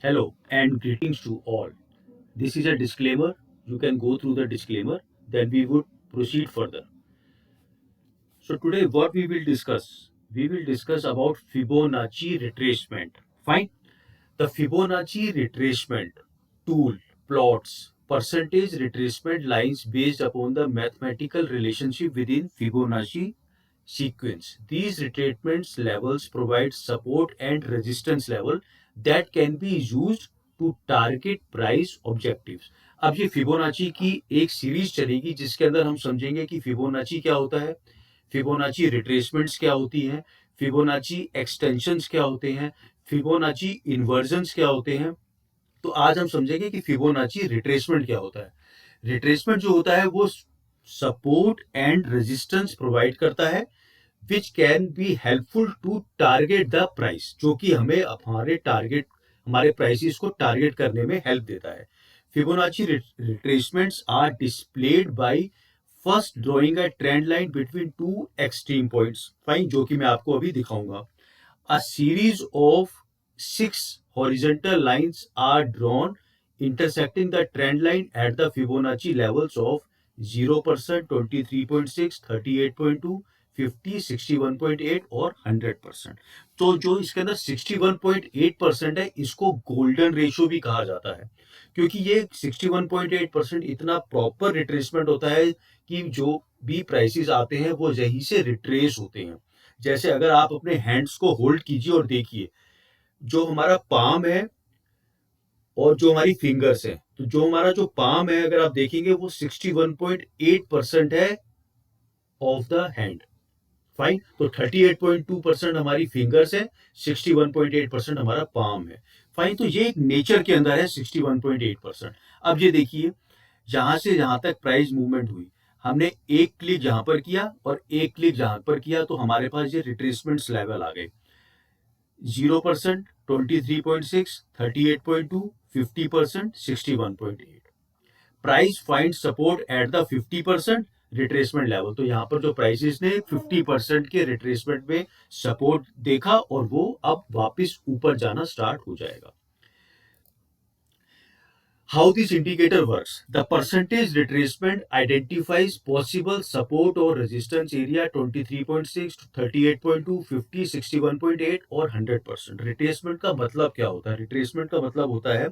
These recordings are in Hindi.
Hello and greetings to all. This is a disclaimer. You can go through the disclaimer, then we would proceed further. So today what we will discuss about Fibonacci retracement. Fine. The Fibonacci retracement tool plots percentage retracement lines based upon the mathematical relationship within Fibonacci sequence. These retracement levels provide support and resistance level that can be used to target price objectives. अब ये फिबोनाची की एक सीरीज चलेगी जिसके अंदर हम समझेंगे कि फिबोनाची क्या होता है, फिबोनाची रिट्रेसमेंट्स क्या होती हैं, फिबोनाची एक्सटेंशंस क्या होते हैं, फिबोनाची इन्वर्जन्स क्या होते हैं। तो आज हम समझेंगे कि फिबोनाची रिट्रेसमेंट क्या होता है। रिट्रेसमेंट जो होता है वो सपोर्ट एंड रेजिस्टेंस प्रोवाइड करता है which can be helpful to target the price, जो कि हमें हमारे प्राइसेस को टारगेट करने में हेल्प देता है। Fibonacci retracements are displayed by first drawing a trend line between two extreme points. Fine, जो कि मैं आपको अभी दिखाऊंगा। A series of 6 horizontal lines are drawn intersecting the trend line at the Fibonacci levels of 0%, 23.6, 38.2, 50, 61.8 और 100%। तो जो इसके अंदर 61.8% है, इसको गोल्डन रेशियो भी कहा जाता है, क्योंकि ये 61.8% इतना प्रॉपर रिट्रेसमेंट होता है कि जो भी प्राइसेस आते हैं वो यहीं से रिट्रेस होते हैं। जैसे अगर आप अपने हैंड्स को होल्ड कीजिए और देखिए, जो हमारा पाम है और जो हमारी फिंगर्स है, तो जो हमारा जो पाम है अगर आप देखेंगे वो 61.8% है ऑफ द हैंड। फाइन, तो 38.2% हमारी फिंगर्स है, 61.8% हमारा पाम है। फाइन, तो ये एक नेचर के अंदर है 61.8%। अब ये देखिए, जहां से जहां तक प्राइस मूवमेंट हुई, हमने एक क्लिक यहां पर किया और एक क्लिक यहां पर किया, तो हमारे पास ये रिट्रेसमेंट्स लेवल आ गए। 0%, 23.6, 38.2, 50%, 61.8। Price find support at the 50% retracement level. तो यहां पर जो प्राइसेस ने 50% के रिट्रेसमेंट में सपोर्ट देखा और वो अब वापस ऊपर जाना स्टार्ट हो जाएगा। How this indicator works: the percentage retracement identifies possible support or resistance area 23.6, 38.2, 50, 61.8 और 100%। रिट्रेसमेंट का मतलब क्या होता है? रिट्रेसमेंट का मतलब होता है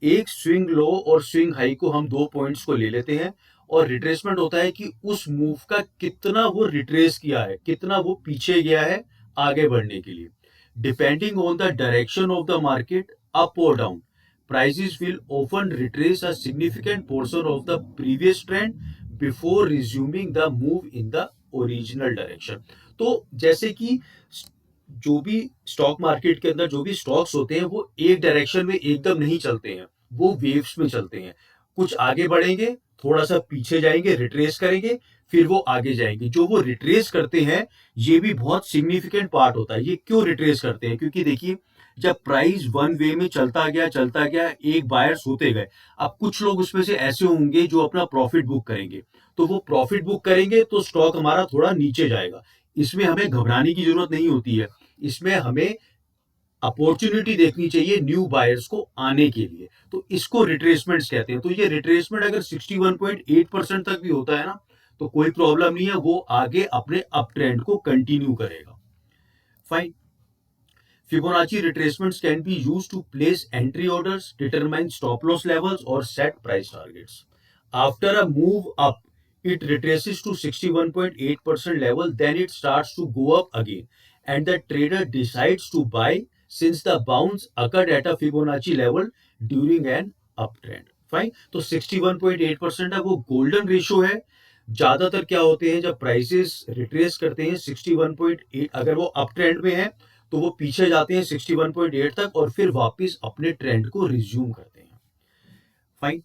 एक स्विंग लो और स्विंग हाई को हम दो पॉइंट्स को ले लेते हैं, और रिट्रेसमेंट होता है कि उस मूव का कितना वो रिट्रेस किया है, कितना वो पीछे गया है आगे बढ़ने के लिए। Depending on the direction of the market, up और down, prices will often retrace a significant portion of the previous trend before resuming the move in the original direction। तो जैसे कि जो भी स्टॉक मार्केट के अंदर जो भी स्टॉक्स होते हैं वो एक डायरेक्शन में एकदम नहीं चलते हैं, वो वेव्स में चलते हैं। कुछ आगे बढ़ेंगे, थोड़ा सा पीछे जाएंगे, रिट्रेस करेंगे, फिर वो आगे जाएंगे। जो वो रिट्रेस करते हैं ये भी बहुत सिग्निफिकेंट पार्ट होता है। ये क्यों रिट्रेस करते हैं? क्योंकि देखिए, जब प्राइस वन वे में चलता गया, एक बायर्स होते गए। अब कुछ लोग उसमें से ऐसे होंगे जो अपना प्रॉफिट बुक करेंगे, तो वो प्रॉफिट बुक करेंगे तो स्टॉक हमारा थोड़ा नीचे जाएगा। इसमें हमें घबराने की जरूरत नहीं होती है, इसमें हमें अपॉर्चुनिटी देखनी चाहिए न्यू बायर्स को आने के लिए। तो इसको रिट्रेसमेंट्स कहते हैं। तो ये रिट्रेसमेंट अगर 61.8% तक भी होता है ना, तो कोई प्रॉब्लम नहीं है, वो आगे अपने अप ट्रेंड को कंटिन्यू करेगा। Fine. Fibonacci retracements can be used to place entry orders, determine stop loss levels, or set price targets. After a move up, it retraces to 61.8% level, then it starts to go up again, and the trader decides to buy since the bounce occurred at a Fibonacci level during an uptrend. Fine, तो 61.8% है, वो गोल्डन रेशियो है। ज्यादातर क्या होते हैं जब प्राइसेस रिट्रेस करते हैं 61.8, अगर वो अप ट्रेंड में है तो वो पीछे जाते हैं 61.8 तक और फिर वापस अपने ट्रेंड को रिज्यूम करते हैं। Fine.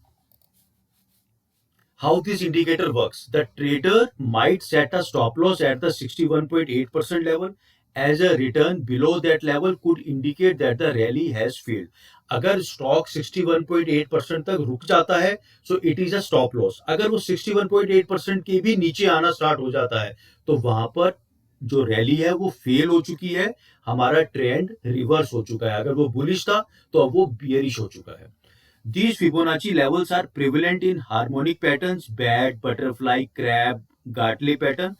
How this indicator works: the trader might set a stop loss at the 61.8% level, as a return below that level could indicate that the rally has failed। अगर स्टॉक 61.8% तक रुक जाता है so it is a stop loss. अगर वो 61.8% के भी नीचे आना स्टार्ट हो जाता है तो वहां पर जो रैली है वो फेल हो चुकी है, हमारा ट्रेंड रिवर्स हो चुका है। अगर वो बुलिश था तो अब वो बियरिश हो चुका है। These Fibonacci levels are prevalent in harmonic patterns, bat, butterfly, crab, Gartley pattern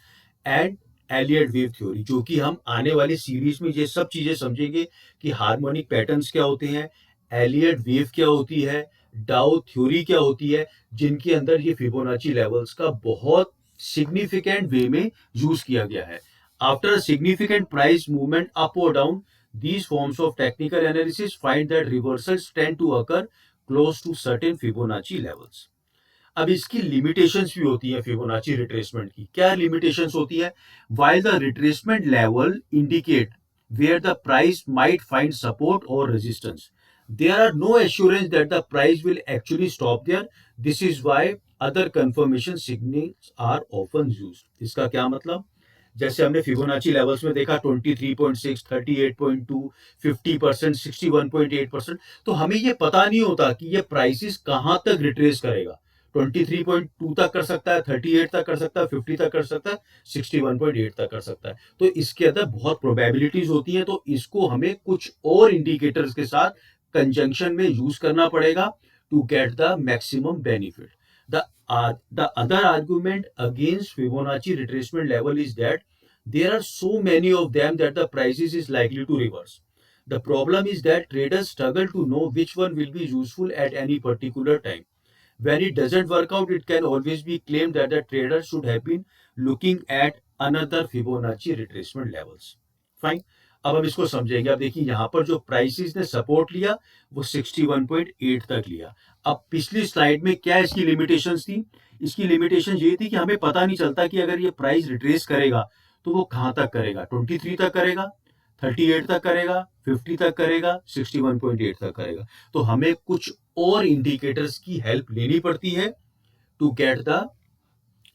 and Elliott wave theory, जो कि हम आने वाली सीरीज में ये सब चीजें समझेंगे कि हार्मोनिक पैटर्न्स क्या होते हैं, एलियट वेव क्या होती है, डाउ थ्योरी क्या होती है, जिनके अंदर ये फिबोनाची लेवल्स का बहुत सिग्निफिकेंट वे में यूज किया गया है। After significant price movement up और down, these forms of technical analysis find that reversals tend to occur close to certain Fibonacci levels. अब इसकी लिमिटेशंस भी होती है फिबोनाची रिट्रेसमेंट की। क्या लिमिटेशंस होती है? While the retracement level indicate where the price might find support or resistance, there are no assurance that the price will actually stop there. This is why other confirmation signals are often used. इसका क्या मतलब? जैसे हमने फिबोनाची लेवल्स में देखा 23.6, 38.2, 50%, 61.8%, तो हमें ये पता नहीं होता कि ये प्राइसेस कहां तक रिट्रेस करेगा। 23.2 तक कर सकता है, 38 तक कर सकता है, 50 तक कर सकता है, 61.8 तक कर सकता है। तो इसके अंदर बहुत प्रोबेबिलिटीज होती हैं, तो इसको हमें कुछ और इंडिकेटर्स के साथ कंजंक्शन में यूज करना पड़ेगा to get the maximum benefit. The other argument against Fibonacci retracement level is that there are so many of them that the prices is likely to reverse. The problem is that traders struggle to know which one will be useful at any particular time. When it doesn't work out, it can always be claimed that the trader should have been looking at another Fibonacci retracement levels. Fine. अब हम इसको समझेंगे। अब देखिए यहाँ पर जो प्राइसेस ने सपोर्ट लिया वो 61.8 तक लिया। अब पिछली स्लाइड में क्या इसकी लिमिटेशंस थी? इसकी लिमिटेशन ये थी कि हमें पता नहीं चलता कि अगर ये प्राइस रिट्रेस करेगा तो वो कहाँ तक करेगा, 23 तक करेगा, 38 तक करेगा, 50 तक करेगा, 61.8 तक करेगा। तो हमें कुछ और इंडिकेटर्स की हेल्प लेनी पड़ती है टू गेट द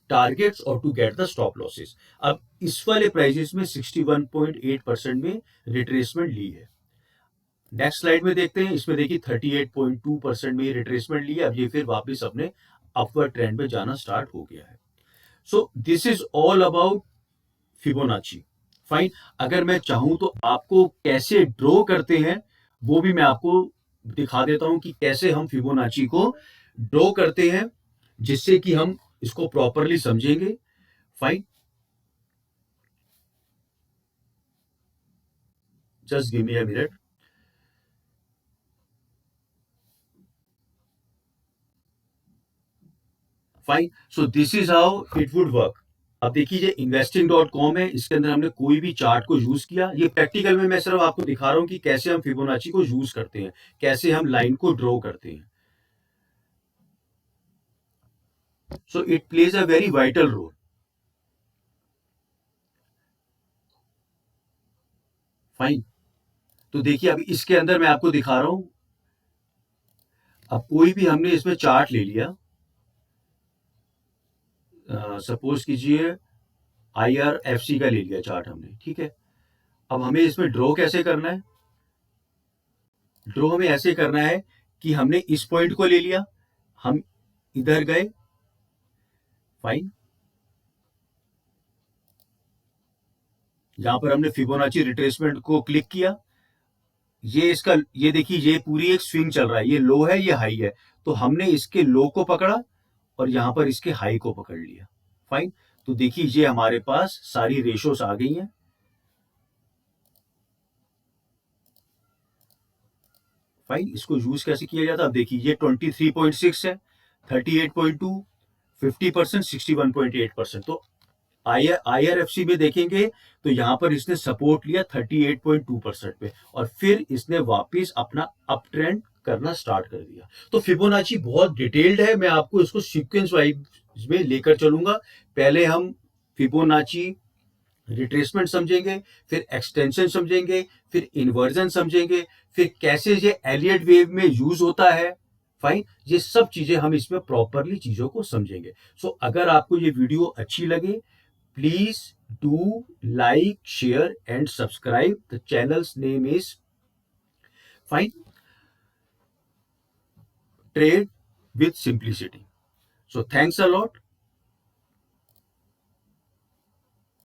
टारगेट्स और to get the stop losses. अब इस वाले प्राइसेस में 61.8% में रिट्रेसमेंट ली है। नेक्स्ट स्लाइड में देखते हैं, इसमें देखिए 38.2% में रिट्रेसमेंट ली है। अब ये फिर वापस अपने अपवर्ड ट्रेंड में जाना स्टार्ट हो गया है। So this is all about Fibonacci. Fine. अगर मैं चाहूं तो आपको कैसे ड्रॉ करते हैं वो भी मैं आपको दिखा देता हूं कि कैसे हम फिबोनाची को ड्रॉ करते हैं, जिससे कि हम इसको प्रॉपरली समझेंगे। Fine, just give me a minute. Fine, so this is how it would work. अब देखिए ये investing.com है, इसके अंदर हमने कोई भी चार्ट को यूज किया। ये प्रैक्टिकल में मैं सिर्फ आपको दिखा रहा हूं कि कैसे हम फिबोनाची को यूज करते हैं, कैसे हम लाइन को ड्रॉ करते हैं। So it plays a very vital role. Fine, तो देखिए अभी इसके अंदर मैं आपको दिखा रहा हूं। अब कोई भी हमने इसमें चार्ट ले लिया, सपोज कीजिए IRFC का ले लिया चार्ट हमने, ठीक है। अब हमें इसमें ड्रॉ कैसे करना है? ड्रॉ हमें ऐसे करना है कि हमने इस पॉइंट को ले लिया, हम इधर गए। फाइन, यहां पर हमने फिबोनाची रिट्रेसमेंट को क्लिक किया। ये देखिए ये पूरी एक स्विंग चल रहा है, ये लो है, ये हाई है। तो हमने इसके लो को पकड़ा और यहां पर इसके हाई को पकड़ लिया। फाइन, तो देखिए ये हमारे पास सारी रेशोस आ गई हैं। फाइन, इसको यूज कैसे किया जाता है? अब देखिए ये 23.6 है, 38.2, 50%, 61.8%। तो IRFC में देखेंगे तो यहां पर इसने सपोर्ट लिया 38.2% पे और फिर इसने वापस अपना अप ट्रेंड करना स्टार्ट कर दिया। तो फिबोनाची बहुत डिटेल्ड है, मैं आपको इसको सीक्वेंस वाइज में लेकर चलूंगा। पहले हम फिबोनाची रिट्रेसमेंट समझेंगे, फिर एक्सटेंशन समझेंगे, फिर इन्वर्जन समझेंगे, फिर कैसे ये एलियट वेव में यूज होता है। फाइन, ये सब चीजें हम इसमें प्रॉपरली चीजों को समझेंगे। सो अगर आपको ये वीडियो अच्छी लगे, please do like, share and subscribe. The channel's name is Fine Trade with Simplicity. So thanks a lot.